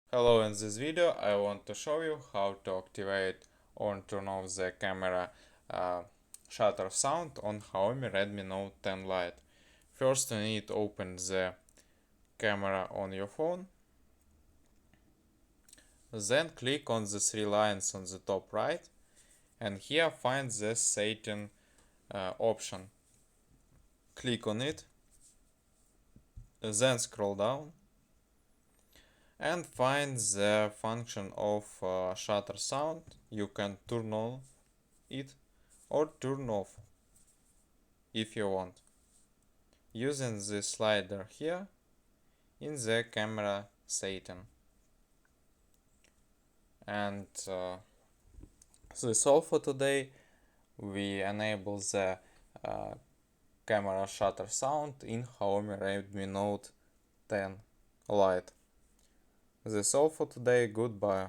Hello, in this video I want to show you how to activate or turn off the camera uh, shutter sound on Xiaomi Redmi Note 10 Lite. First you need to open the camera on your phone, then click on the three lines on the top right, and here find the setting option. Click on it, then scroll down and find the function of shutter sound. You can turn on it or turn off if you want, using the slider here in the camera setting. And that's all for today. We enable the uh, camera shutter sound in Xiaomi Redmi Note 10 Lite. That's all for today. Goodbye.